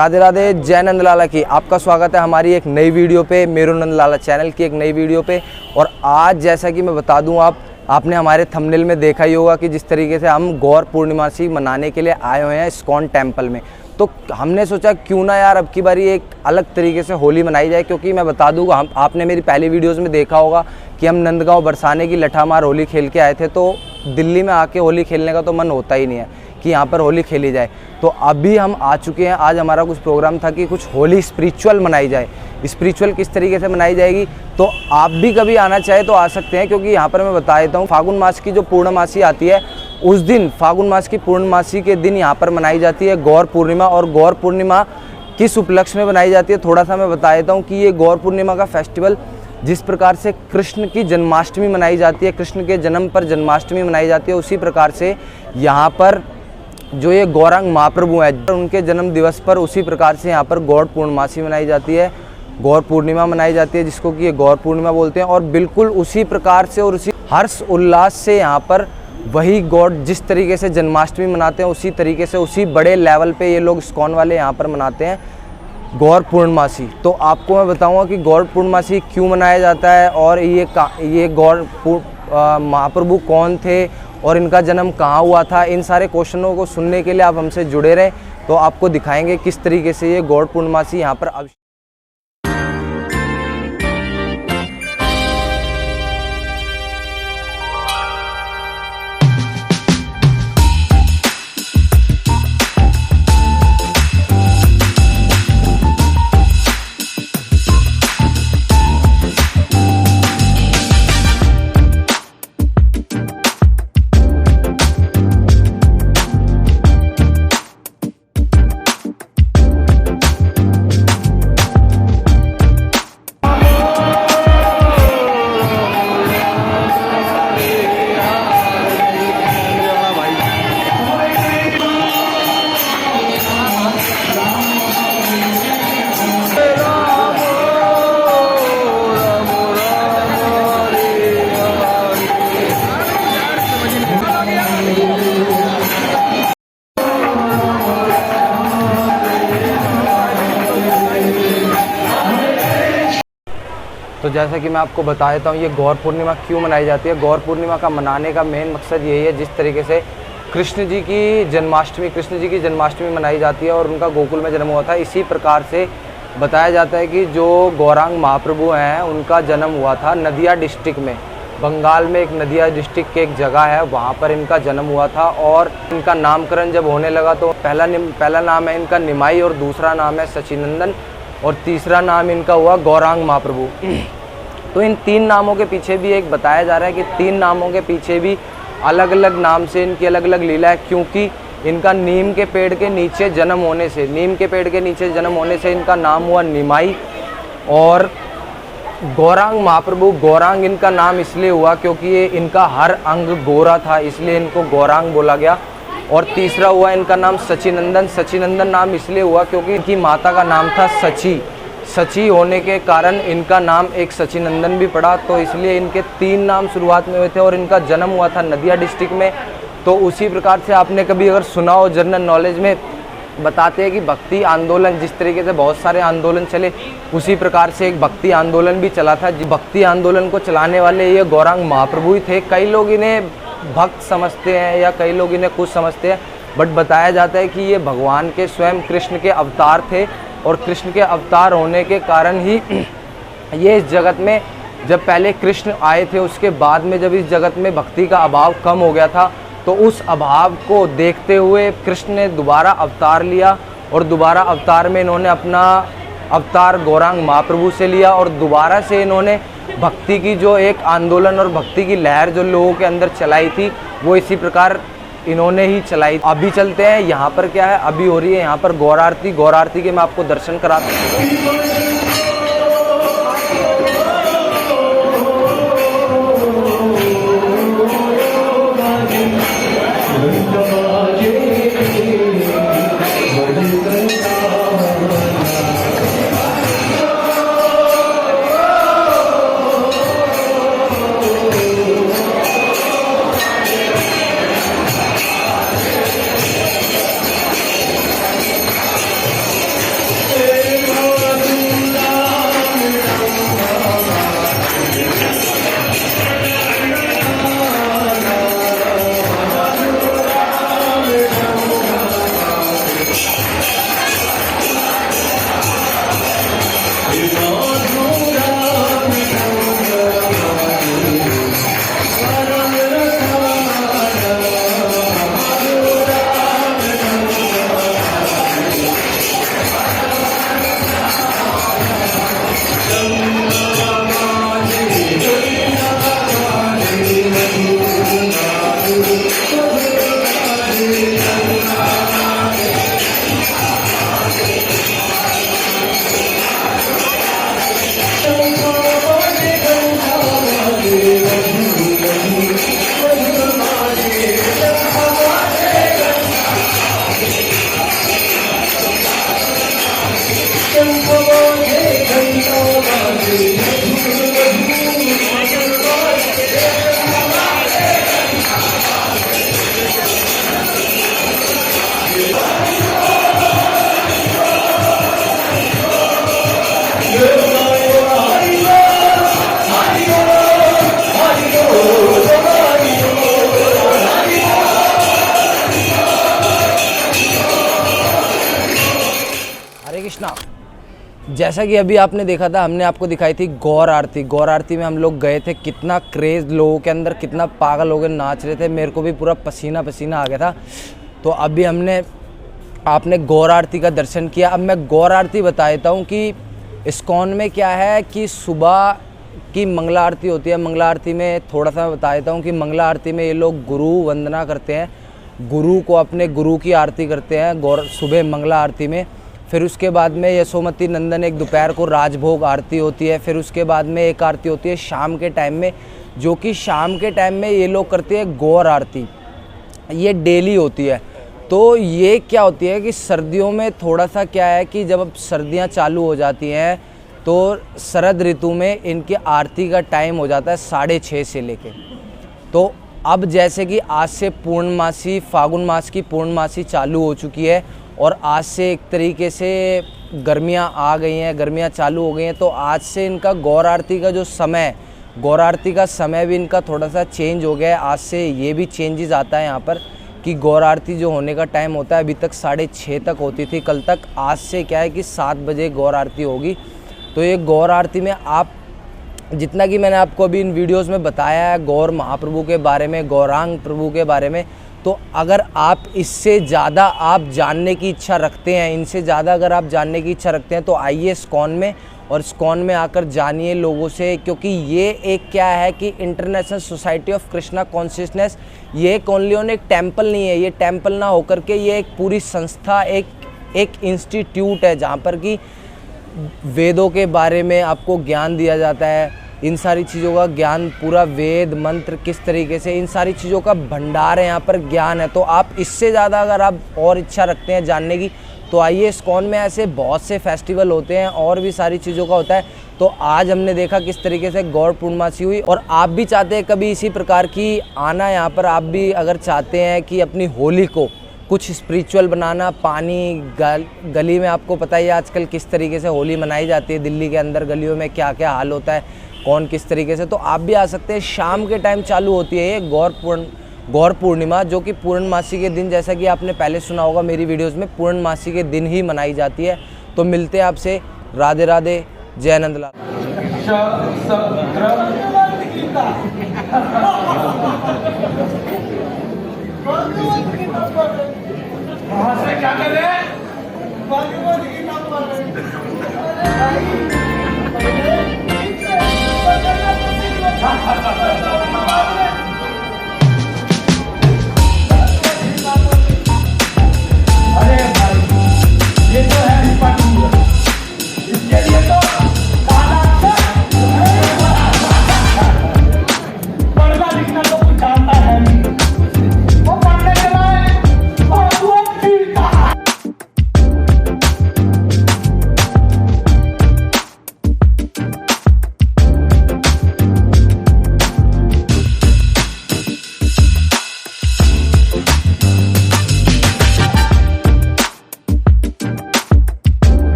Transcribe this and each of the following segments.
राधे राधे, जय नंद लाला की। आपका स्वागत है हमारी एक नई वीडियो पे, मेरो नंद लाला चैनल की एक नई वीडियो पे। और आज जैसा कि मैं बता दूं, आपने हमारे थंबनेल में देखा ही होगा कि जिस तरीके से हम गौर पूर्णिमासी मनाने के लिए आए हुए हैं इस्कॉन टेम्पल में। तो हमने सोचा क्यों ना यार अब की बारी एक अलग तरीके से होली मनाई जाए, क्योंकि मैं बता दूंगा आपने मेरी पहली वीडियोज़ में देखा होगा कि हम नंदगांव बरसाने की लठामार होली खेल के आए थे। तो दिल्ली में आके होली खेलने का तो मन होता ही नहीं है कि यहाँ पर होली खेली जाए। तो अभी हम आ चुके हैं। आज हमारा कुछ प्रोग्राम था कि कुछ होली स्पिरिचुअल मनाई जाए। स्पिरिचुअल किस तरीके से मनाई जाएगी, तो आप भी कभी आना चाहे तो आ सकते हैं, क्योंकि यहाँ पर मैं बता देता हूँ फागुन मास की जो पूर्णमासी आती है उस दिन, फागुन मास की पूर्णमासी के दिन यहाँ पर मनाई जाती है गौर पूर्णिमा। और गौर पूर्णिमा किस उपलक्ष्य में बनाई जाती है थोड़ा सा मैं बता देता हूँ कि ये गौर पूर्णिमा का फेस्टिवल जिस प्रकार से कृष्ण की जन्माष्टमी मनाई जाती है, कृष्ण के जन्म पर जन्माष्टमी मनाई जाती है, उसी प्रकार से यहाँ पर जो ये गौरांग महाप्रभु हैं उनके जन्म दिवस पर उसी प्रकार से यहाँ पर गौर पूर्णमासी मनाई जाती है, गौर पूर्णिमा मनाई जाती है, जिसको कि ये गौर पूर्णिमा बोलते हैं। और बिल्कुल उसी प्रकार से और उसी हर्ष उल्लास से यहाँ पर वही गौर जिस तरीके से जन्माष्टमी मनाते हैं उसी तरीके से उसी बड़े लेवल पे ये लोग इस्कॉन वाले यहाँ पर मनाते हैं गौर पूर्णमासी। तो आपको मैं बताऊंगा कि गौर पूर्णमासी क्यों मनाया जाता है और ये गौर महाप्रभु कौन थे और इनका जन्म कहाँ हुआ था। इन सारे क्वेश्चनों को सुनने के लिए आप हमसे जुड़े रहें, तो आपको दिखाएंगे किस तरीके से ये गौर पूर्णमासी यहाँ पर तो जैसा कि मैं आपको बता देता हूँ ये गौर पूर्णिमा क्यों मनाई जाती है। गौर पूर्णिमा का मनाने का मेन मकसद यही है, जिस तरीके से कृष्ण जी की जन्माष्टमी मनाई जाती है और उनका गोकुल में जन्म हुआ था। इसी प्रकार से बताया जाता है कि जो गौरांग महाप्रभु हैं उनका जन्म हुआ था नदिया डिस्ट्रिक्ट में, बंगाल में एक नदिया डिस्ट्रिक्ट की एक जगह है, वहाँ पर इनका जन्म हुआ था। और इनका नामकरण जब होने लगा तो पहला नाम है इनका निमाई और दूसरा नाम है सचिनंदन और तीसरा नाम इनका हुआ गौरांग महाप्रभु। तो इन तीन नामों के पीछे भी एक बताया जा रहा है कि तीन नामों के पीछे भी अलग अलग नाम से इनकी अलग अलग लीला है, क्योंकि इनका नीम के पेड़ के नीचे जन्म होने से इनका नाम हुआ निमाई। और गौरांग महाप्रभु, गौरांग इनका नाम इसलिए हुआ क्योंकि ये इनका हर अंग गोरा था, इसलिए इनको गौरांग बोला गया। और तीसरा हुआ इनका नाम सचिनंदन नाम इसलिए हुआ क्योंकि इनकी माता का नाम था सची होने के कारण इनका नाम एक सचिनंदन भी पड़ा। तो इसलिए इनके तीन नाम शुरुआत में हुए थे और इनका जन्म हुआ था नदिया डिस्ट्रिक्ट में। तो उसी प्रकार से आपने कभी अगर सुना हो, जनरल नॉलेज में बताते हैं कि भक्ति आंदोलन, जिस तरीके से बहुत सारे आंदोलन चले उसी प्रकार से एक भक्ति आंदोलन भी चला था। भक्ति आंदोलन को चलाने वाले ये गौरांग महाप्रभु ही थे। कई लोग इन्हें भक्त समझते हैं या कई लोग इन्हें कुछ समझते हैं, बट बताया जाता है कि ये भगवान के स्वयं कृष्ण के अवतार थे। और कृष्ण के अवतार होने के कारण ही ये इस जगत में, जब पहले कृष्ण आए थे उसके बाद में जब इस जगत में भक्ति का अभाव कम हो गया था, तो उस अभाव को देखते हुए कृष्ण ने दोबारा अवतार लिया और दोबारा अवतार में इन्होंने अपना अवतार गौरांग महाप्रभु से लिया और दोबारा से इन्होंने भक्ति की जो एक आंदोलन और भक्ति की लहर जो लोगों के अंदर चलाई थी वो इसी प्रकार इन्होंने ही चलाई। अभी चलते हैं, यहाँ पर क्या है, अभी हो रही है यहाँ पर गौर आरती के मैं आपको दर्शन कराता हूँ। हरे कृष्णा। जैसा कि अभी आपने देखा था, हमने आपको दिखाई थी गौर आरती। गौर आरती में हम लोग गए थे, कितना क्रेज़ लोगों के अंदर, कितना पागल लोग नाच रहे थे, मेरे को भी पूरा पसीना पसीना आ गया था। तो अभी आपने गौर आरती का दर्शन किया। अब मैं गौर आरती बता देता हूँ कि इस्कॉन में क्या है कि सुबह की मंगला आरती होती है। मंगला आरती में थोड़ा सा मैं बता देता हूँ कि मंगला आरती में ये लोग गुरु वंदना करते हैं, गुरु को, अपने गुरु की आरती करते हैं गौर सुबह मंगला आरती में। फिर उसके बाद में यशोमती नंदन एक दोपहर को राजभोग आरती होती है। फिर उसके बाद में एक आरती होती है शाम के टाइम में, जो कि शाम के टाइम में ये लोग करते हैं गौर आरती। ये डेली होती है। तो ये क्या होती है कि सर्दियों में थोड़ा सा क्या है कि जब अब सर्दियाँ चालू हो जाती हैं तो शरद ऋतु में इनकी आरती का टाइम हो जाता है 6:30 से लेके। तो अब जैसे कि आज से पूर्णमासी, फागुन मास की पूर्णमासी चालू हो चुकी है और आज से एक तरीके से गर्मियां आ गई हैं, गर्मियां चालू हो गई हैं। तो आज से इनका गौर आरती का जो समय, गौर आरती का समय भी इनका थोड़ा सा चेंज हो गया है। आज से ये भी चेंजेस आता है यहाँ पर कि गौर आरती जो होने का टाइम होता है, अभी तक 6:30 तक होती थी कल तक, आज से क्या है कि 7 बजे गौर आरती होगी। तो ये गौर आरती में आप जितना कि मैंने आपको अभी इन वीडियोस में बताया है गौर महाप्रभु के बारे में, गौरांग प्रभु के बारे में, तो अगर आप इससे ज़्यादा आप जानने की इच्छा रखते हैं, इनसे ज़्यादा अगर आप जानने की इच्छा रखते हैं तो आइए इस्कॉन में, और इस्कॉन में आकर जानिए लोगों से। क्योंकि ये एक क्या है कि international society of Krishna consciousness, ये एक ओनली ऑन एक टेम्पल नहीं है। ये टेम्पल ना होकर के ये एक पूरी संस्था, एक इंस्टीट्यूट है जहाँ पर कि वेदों के बारे में आपको ज्ञान दिया जाता है। इन सारी चीज़ों का ज्ञान, पूरा वेद मंत्र किस तरीके से, इन सारी चीज़ों का भंडार है, यहाँ पर ज्ञान है। तो आप इससे ज़्यादा अगर आप और इच्छा रखते हैं जानने की तो आइए। इस्कॉन में ऐसे बहुत से फेस्टिवल होते हैं और भी सारी चीज़ों का होता है। तो आज हमने देखा किस तरीके से गौर पूर्णमासी हुई, और आप भी चाहते हैं कभी इसी प्रकार की आना यहाँ पर। आप भी अगर चाहते हैं कि अपनी होली को कुछ स्पिरिचुअल बनाना, पानी गली में, आपको पता ही है आजकल किस तरीके से होली मनाई जाती है दिल्ली के अंदर, गलियों में क्या क्या हाल होता है, कौन किस तरीके से। तो आप भी आ सकते हैं। शाम के टाइम चालू होती है ये गौर पूर्णिमा, जो कि पूर्णमासी के दिन, जैसा कि आपने पहले सुना होगा मेरी वीडियोस में, पूर्णमासी के दिन ही मनाई जाती है। तो मिलते हैं आपसे। राधे राधे, जय नंदलाल। क्या कर रहे हैं? अरे भाई, ये तो है पटुआ, इसके लिए तो पढ़ना लिखना तो कुछ आता है नहीं, वो पढ़ने के बाद वो फिरता है।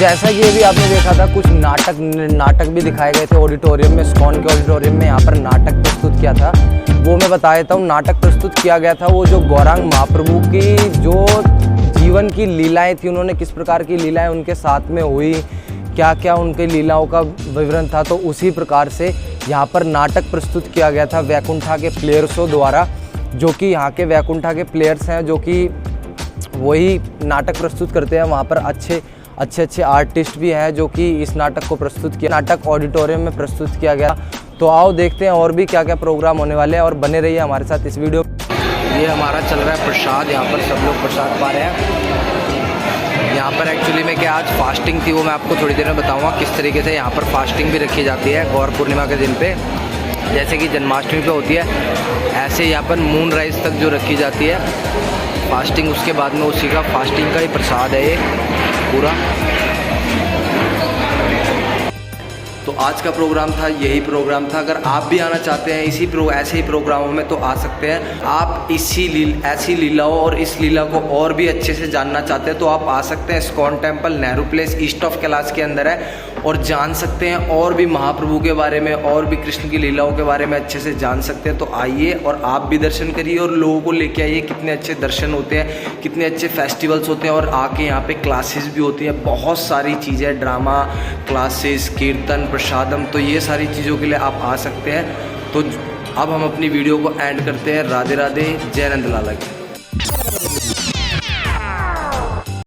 जैसा कि अभी आपने देखा था कुछ नाटक भी दिखाए गए थे ऑडिटोरियम में, इस्कॉन के ऑडिटोरियम में यहाँ पर नाटक प्रस्तुत किया था, वो मैं बता देता हूँ। नाटक प्रस्तुत किया गया था वो जो गौरांग महाप्रभु की जो जीवन की लीलाएं थी, उन्होंने किस प्रकार की लीलाएं उनके साथ में हुई, क्या क्या उनके लीलाओं का विवरण था, तो उसी प्रकार से यहाँ पर नाटक प्रस्तुत किया गया था वैकुंठा के प्लेयर्सों द्वारा, जो कि यहाँ के वैकुंठा के प्लेयर्स हैं, जो कि वही नाटक प्रस्तुत करते हैं। वहाँ पर अच्छे आर्टिस्ट भी हैं जो कि इस नाटक को प्रस्तुत किया, नाटक ऑडिटोरियम में प्रस्तुत किया गया। तो आओ देखते हैं और भी क्या क्या प्रोग्राम होने वाले हैं और बने रहिए हमारे साथ इस वीडियो। ये हमारा चल रहा है प्रसाद, यहाँ पर सब लोग प्रसाद पा रहे हैं। यहाँ पर एक्चुअली में क्या आज फास्टिंग थी, वो मैं आपको थोड़ी देर में बताऊँगा किस तरीके से यहाँ पर फास्टिंग भी रखी जाती है गौर पूर्णिमा के दिन पे। जैसे कि जन्माष्टमी पे होती है, ऐसे यहाँ पर मून राइज तक जो रखी जाती है फास्टिंग, उसके बाद में उसी का फास्टिंग का ही प्रसाद है ये पूरा। तो आज का प्रोग्राम था, यही प्रोग्राम था। अगर आप भी आना चाहते हैं ऐसे ही प्रोग्रामों में तो आ सकते हैं आप। ऐसी लीलाओं और इस लीला को और भी अच्छे से जानना चाहते हैं तो आप आ सकते हैं। ISKCON temple Nehru place east of Kailash के अंदर है और जान सकते हैं और भी महाप्रभु के बारे में और भी कृष्ण की लीलाओं के बारे में अच्छे से जान सकते हैं। तो आइए और आप भी दर्शन करिए और लोगों को लेके आइए। कितने अच्छे दर्शन होते हैं, कितने अच्छे फेस्टिवल्स होते हैं और आके यहाँ पे क्लासेस भी होती हैं, बहुत सारी चीज़ें, ड्रामा क्लासेस, कीर्तन, प्रसादम, तो ये सारी चीज़ों के लिए आप आ सकते हैं। तो अब हम अपनी वीडियो को एंड करते हैं। राधे राधे, जय नंद लाला की।